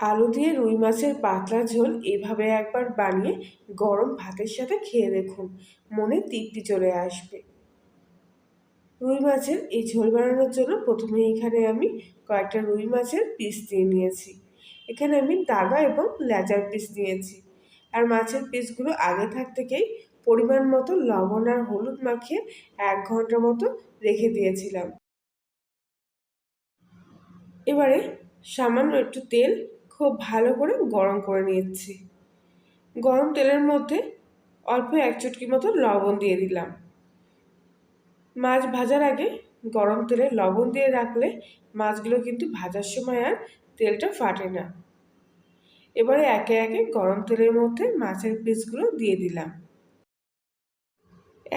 আলু দিয়ে রুই মাছের পাতলা ঝোল এভাবে একবার বানিয়ে গরম ভাতের সাথে খেয়ে দেখুন, মনে তৃপ্তি চলে আসবে। রুই মাছের এই ঝোল বানানোর জন্য প্রথমে এখানে আমি কয়েকটা রুই মাছের পিস দিয়ে নিয়েছি। এখানে আমি দাগা এবং লেজার পিস নিয়েছি। আর মাছের পিসগুলো আগে থেকেই পরিমাণ মতো লবণ আর হলুদ মাখিয়ে 1 ঘন্টা মতো রেখে দিয়েছিলাম। এবারে সামান্য একটু তেল খুব ভালো করে গরম করে নিচ্ছি। গরম তেলের মধ্যে অল্প 1 চুটকি মতো লবণ দিয়ে দিলাম। মাছ ভাজার আগে গরম তেলে লবণ দিয়ে রাখলে মাছগুলো কিন্তু ভাজার সময় আর তেলটা ফাটে না। এবারে একে একে গরম তেলের মধ্যে মাছের পিসগুলো দিয়ে দিলাম।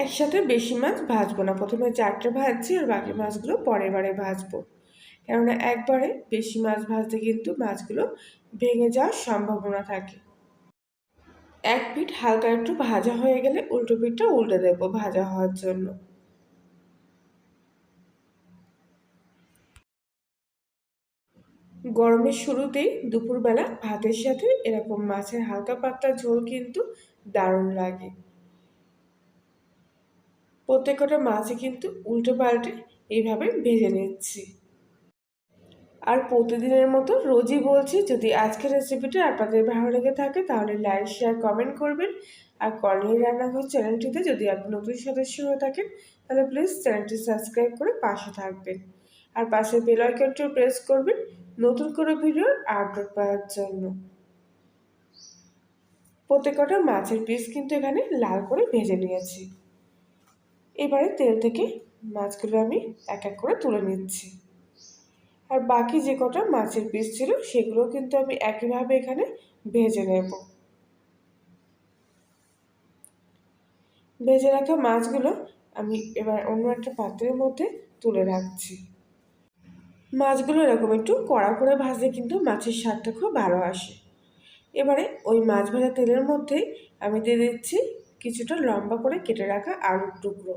একসাথে বেশি মাছ ভাজবো না, প্রথমে 4টে ভাজছি আর বাকি মাছগুলো পরের বারে ভাজবো। কেননা একবারে বেশি মাছ ভাজতে কিন্তু মাছগুলো ভেঙে যাওয়ার সম্ভাবনা থাকে। এক পিঠ হালকা একটু ভাজা হয়ে গেলে উল্টো পিঠটা উল্টে দেবো ভাজা হওয়ার জন্য। গরমের শুরুতেই দুপুরবেলা ভাতের সাথে এরকম মাছের হালকা পাতলা ঝোল কিন্তু দারুণ লাগে। প্রত্যেকটা মাছই কিন্তু উল্টে পাল্টে এইভাবে ভেজে নিচ্ছি। আর প্রতিদিনের মতো রোজই বলছি, যদি আজকের রেসিপিটা আপনাদের ভালো লেগে থাকে তাহলে লাইক শেয়ার কমেন্ট করবেন। আর কর্নেল রান্নাঘর চ্যানেলটিতে যদি আপনি নতুন সদস্য হয়ে থাকেন তাহলে প্লিজ চ্যানেলটি সাবস্ক্রাইব করে পাশে থাকবেন। আর পাশে বেল আইকনটিও প্রেস করবেন নতুন করে ভিডিওর আপলোড পাওয়ার জন্য। প্রত্যেকটা মাছের পিস কিন্তু এখানে লাল করে ভেজে নিয়েছি। এবারে তেল থেকে মাছগুলো আমি এক এক করে তুলে নিচ্ছি। আর বাকি যে কটা মাছের পিস ছিল সেগুলো কিন্তু আমি একইভাবে এখানে ভেজে নেব। ভেজে রাখা মাছগুলো আমি এবার অন্য একটা পাত্রের মধ্যে তুলে রাখছি। মাছগুলো এরকম একটু কড়া করে ভাজলে কিন্তু মাছের স্বাদটা খুব ভালো আসে। এবারে ওই মাছ ভাজা তেলের মধ্যেই আমি দিয়ে দিচ্ছি কিছুটা লম্বা করে কেটে রাখা আলুর টুকরো,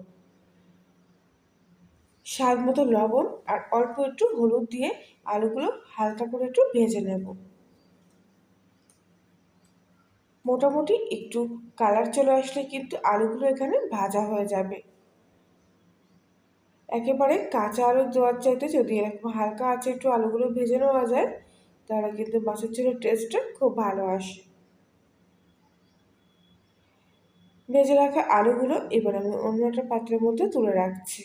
স্বাদ মতো লবণ আর অল্প একটু হলুদ দিয়ে আলুগুলো হালকা করে একটু ভেজে নেব। মোটামুটি একটু কালার চলে আসলে কিন্তু আলুগুলো এখানে ভাজা হয়ে যাবে। একেবারে কাঁচা আলু দেওয়ার চাইতে যদি এরকম হালকা আছে একটু আলুগুলো ভেজে নেওয়া যায় তাহলে কিন্তু মাছের ঝোলের টেস্টটা খুব ভালো আসে। ভেজে রাখা আলুগুলো এবার আমি অন্য একটা পাত্রের মধ্যে তুলে রাখছি।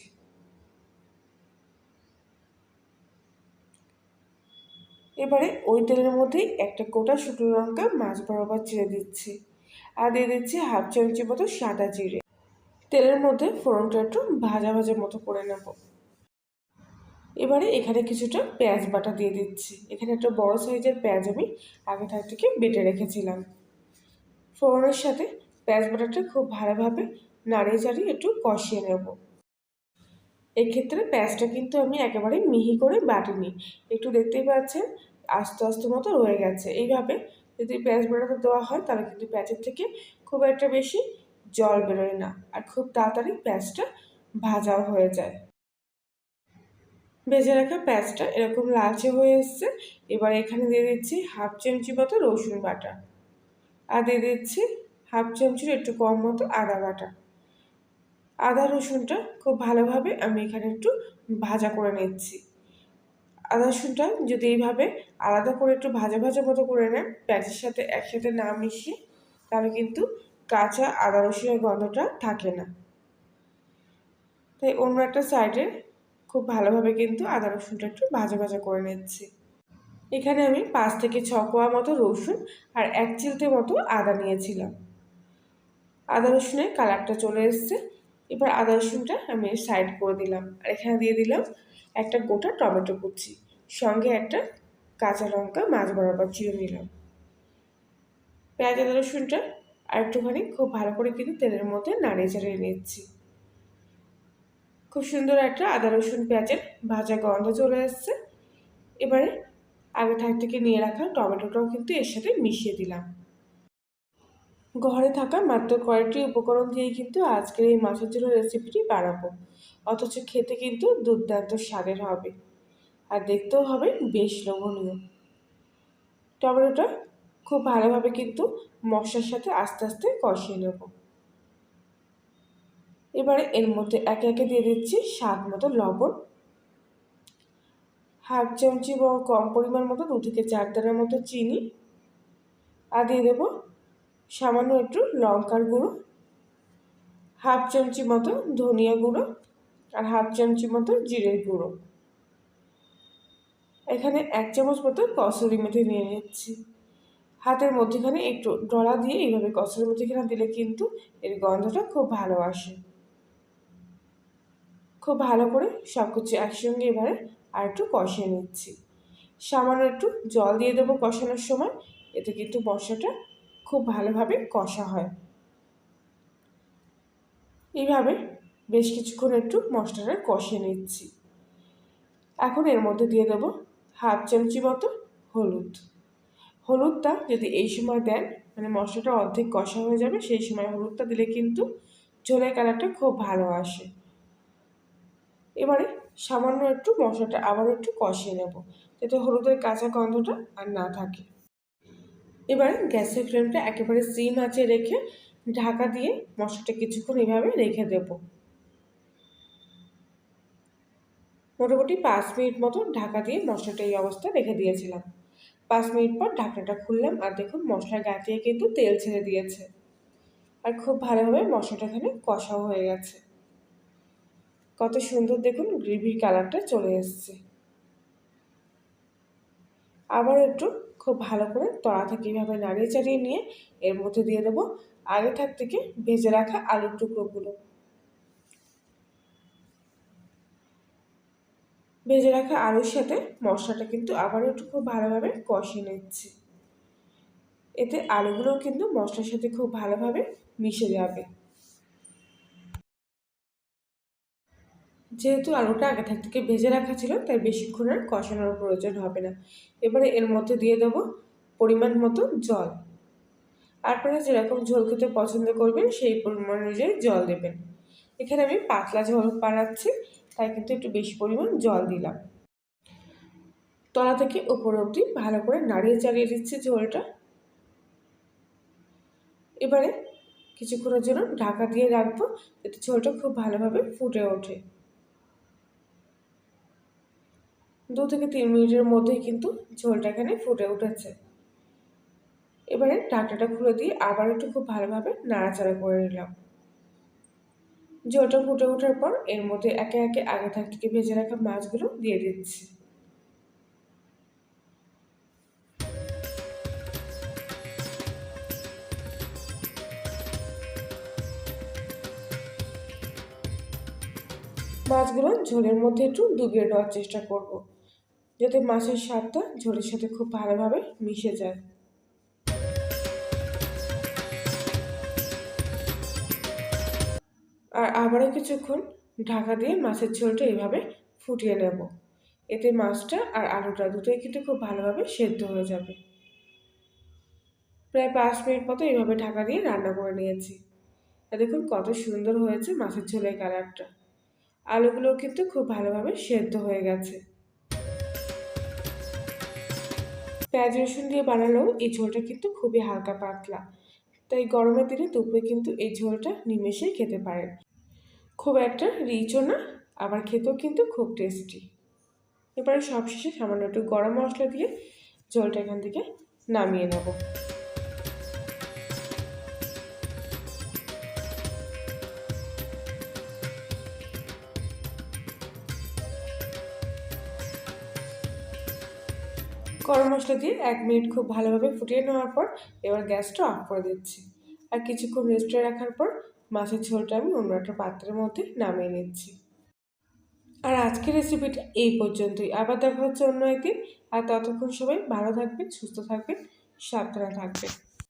এবারে ওই তেলের মধ্যেই একটা গোটা শুকনো লঙ্কা মাছ বরাবর চিড়ে দিচ্ছি আর দিয়ে দিচ্ছি 1/2 চামচের মতো সাদা জিরে। তেলের মধ্যে ফোড়নটা একটু ভাজা ভাজা মতো করে নেব। এবারে এখানে কিছুটা পেঁয়াজ বাটা দিয়ে দিচ্ছি। এখানে একটা বড় সাইজের পেঁয়াজ আমি আগে থেকে বেটে রেখেছিলাম। ফোড়নের সাথে পেঁয়াজ বাটাটা খুব ভালোভাবে নাড়িয়ে চাড়িয়ে একটু কষিয়ে নেব। এক্ষেত্রে পেঁয়াজটা কিন্তু আমি একেবারে মিহি করে বাটিনি, একটু দেখতেই পাচ্ছেন আস্তে আস্তে মতো রয়ে গেছে। এইভাবে যদি পেঁয়াজ বাটাটা দেওয়া হয় তাহলে কিন্তু পেঁয়াজের থেকে খুব একটা বেশি জল বেরোয় না আর খুব তাড়াতাড়ি পেঁয়াজটা ভাজাও হয়ে যায়। ভেজে রাখা পেঁয়াজটা এরকম লালচে হয়ে এসছে। এবার এখানে দিয়ে দিচ্ছি 1/2 চামচি মতো রসুন বাটা আর দিয়ে দিচ্ছি 1/2 চামচির একটু কম মতো আদা বাটা। আদা রসুনটা খুব ভালোভাবে আমি এখানে একটু ভাজা করে নিচ্ছি। আদা রসুনটা যদি এইভাবে আলাদা করে একটু ভাজা ভাজা মতো করে নেন পেঁয়াজের সাথে একসাথে না মিশিয়ে তাহলে কিন্তু কাঁচা আদা রসুনের গন্ধটা থাকে না। তাই অন্য একটা সাইডে খুব ভালোভাবে কিন্তু আদা রসুনটা একটু ভাজা ভাজা করে নিচ্ছি। এখানে আমি 5 থেকে 6 কোয়া মতো রসুন আর 1 চিলতে মতো আদা নিয়েছিলাম। আদা রসুনের কালারটা চলে এসছে। এবার আদা রসুনটা আমি সাইড করে দিলাম আর এখানে দিয়ে দিলাম একটা গোটা টমেটো কুচি, সঙ্গে একটা কাঁচা লঙ্কা মাছ বরাবর চিড়ে নিলাম। পেঁয়াজ আদা রসুনটা আর একটুখানি খুব ভালো করে কিন্তু তেলের মধ্যে নাড়িয়ে চাড়িয়ে নিচ্ছি। খুব সুন্দর একটা আদা রসুন পেঁয়াজের ভাজা গন্ধ চলে এসছে। এবারে আগে থেকে নিয়ে রাখা টমেটোটাও কিন্তু এর সাথে মিশিয়ে দিলাম। ঘরে থাকা মাত্র কয়েকটি উপকরণ দিয়েই কিন্তু আজকের এই মাছের ঝোলের রেসিপিটি বানাবো, অথচ খেতে কিন্তু দুর্দান্ত স্বাদের হবে আর দেখতেও হবে বেশ লোভনীয়। টমেটোটা খুব ভালোভাবে কিন্তু মশলার সাথে আস্তে আস্তে কষিয়ে নেব। এবারে এর মধ্যে একে একে দিয়ে দিচ্ছি স্বাদ মতো লবণ, হাফ চামচি বা কম পরিমাণ মতো 2 থেকে 4 দানার মতো চিনি, আর দিয়ে দেবো সামান্য একটু লঙ্কার গুঁড়ো, হাফ চামচি মতো ধনিয়া গুঁড়ো, আর হাফ চামচি মতো জিরের গুঁড়ো। এখানে 1 চামচ মতো কসুরি মেথি নিয়ে নিচ্ছি। হাতের মধ্যেখানে একটু ডলা দিয়ে এইভাবে কসুরি মেথিখানা দিলে কিন্তু এর গন্ধটা খুব ভালো আসে। খুব ভালো করে সব কিছু একসঙ্গে এবারে আর একটু কষিয়ে নিচ্ছি। সামান্য একটু জল দিয়ে দেবো কষানোর সময়, এতে কিন্তু মশলাটা খুব ভালোভাবে কষা হয়। এইভাবে বেশ কিছুক্ষণ একটু মশলাটা কষিয়ে নিচ্ছি। এখন এর মধ্যে দিয়ে দেবো হাফ চামচি মতো হলুদ। হলুদটা যদি এই সময় দেন, মানে মশলাটা অর্ধেক কষা হয়ে যাবে, সেই সময় হলুদটা দিলে কিন্তু ঝোলের কালারটা খুব ভালো আসে। এবারে সামান্য একটু মশলাটা আবার একটু কষিয়ে নেব, যাতে হলুদের কাঁচা গন্ধটা আর না থাকে। এবারে গ্যাসের ফ্লেমটা একেবারে সিম আঁচে রেখে ঢাকা দিয়ে মশলাটা কিছুক্ষণ এইভাবে রেখে দেব। মোটামুটি 5 মিনিট মতো ঢাকা দিয়ে মশলাটা এই অবস্থায় রেখে দিয়েছিলাম। 5 মিনিট পর ঢাকনাটা খুললাম, আর দেখুন মশলার গা থেকে কিন্তু তেল ছেড়ে দিয়েছে, আর খুব ভালোভাবে মশলাটা এখানে কষাও হয়ে গেছে। কত সুন্দর দেখুন গ্রেভির কালারটা চলে এসছে। আবার একটু খুব ভালো করে তলা থেকে এইভাবে নাড়িয়ে চাড়িয়ে নিয়ে এর মধ্যে দিয়ে দেবো আগে থেকে ভেজে রাখা আলুর টুকরোগুলো। ভেজে রাখা আলুর সাথে মশলাটা কিন্তু আবারও একটু খুব ভালোভাবে কষিয়ে নিচ্ছি। এতে আলুগুলোও কিন্তু মশলার সাথে খুব ভালোভাবে মিশে যাবে। যেহেতু আলুটা আগে থেকে ভেজে রাখা ছিল, তাই বেশিক্ষণ আর কষানোর প্রয়োজন হবে না। এবারে এর মধ্যে দিয়ে দেবো পরিমাণ মতো জল। আপনারা যেরকম ঝোল খেতে পছন্দ করবেন সেই পরিমাণ অনুযায়ী জল দেবেন। এখানে আমি পাতলা ঝোল বানাচ্ছি, তাই কিন্তু একটু বেশি পরিমাণ জল দিলাম। তলা থেকে উপর অবধি ভালো করে নাড়িয়ে চালিয়ে দিচ্ছি ঝোলটা। এবারে কিছুক্ষণের জন্য ঢাকা দিয়ে রাখবো, যাতে ঝোলটা খুব ভালোভাবে ফুটে ওঠে। 2 থেকে 3 মিনিটের মধ্যেই কিন্তু ঝোলটা এখানে ফুটে উঠেছে। এবারে ঢাকনাটা খুলে দিয়ে আবার একটু খুব ভালোভাবে নাড়াচাড়া করে নিলাম। ঝোলটা ফুটে ওঠার পর এর মধ্যে একে একে আগে থেকে ভেজে রাখা মাছগুলো দিয়ে দিচ্ছি। মাছগুলো ঝোলের মধ্যে একটু ডুবিয়ে নেওয়ার চেষ্টা করব, যাতে মাছের স্বাদটা ঝোলের সাথে খুব ভালোভাবে মিশে যায়। আর আবারও কিছুক্ষণ ঢাকা দিয়ে মাছের ঝোলটা এইভাবে ফুটিয়ে নেব। এতে মাছটা আর আলুটা দুটোই কিন্তু খুব ভালোভাবে সেদ্ধ হয়ে যাবে। প্রায় 5 মিনিট মতো এইভাবে ঢাকা দিয়ে রান্না করে নিয়েছি। আর দেখুন কত সুন্দর হয়েছে মাছের ঝোলের কালারটা। আলুগুলোও কিন্তু খুব ভালোভাবে সেদ্ধ হয়ে গেছে। পেঁয়াজ রসুন দিয়ে বানালেও এই ঝোলটা কিন্তু খুবই হালকা পাতলা, তাই গরমের দিনে দুপুরে কিন্তু এই ঝোলটা নিমেষেই খেতে পারেন। খুব একটা রিচও না, আবার খেতেও কিন্তু খুব টেস্টি। এবারে সবশেষে সামান্য একটু গরম মশলা দিয়ে ঝোলটা এখান থেকে নামিয়ে নেব। গরম মশলা দিয়ে 1 মিনিট খুব ভালোভাবে ফুটিয়ে নেওয়ার পর এবার গ্যাসটা অফ করে দিচ্ছি। আর কিছুক্ষণ রেস্টে রাখার পর মাছের ঝোলটা আমি অন্য একটা পাত্রের মধ্যে নামিয়ে নিচ্ছি। আর আজকের রেসিপিটা এই পর্যন্তই। আবার দেখা হচ্ছে অন্য একদিন। আর ততক্ষণ সবাই ভালো থাকবেন, সুস্থ থাকবেন, সাবধানে থাকবেন।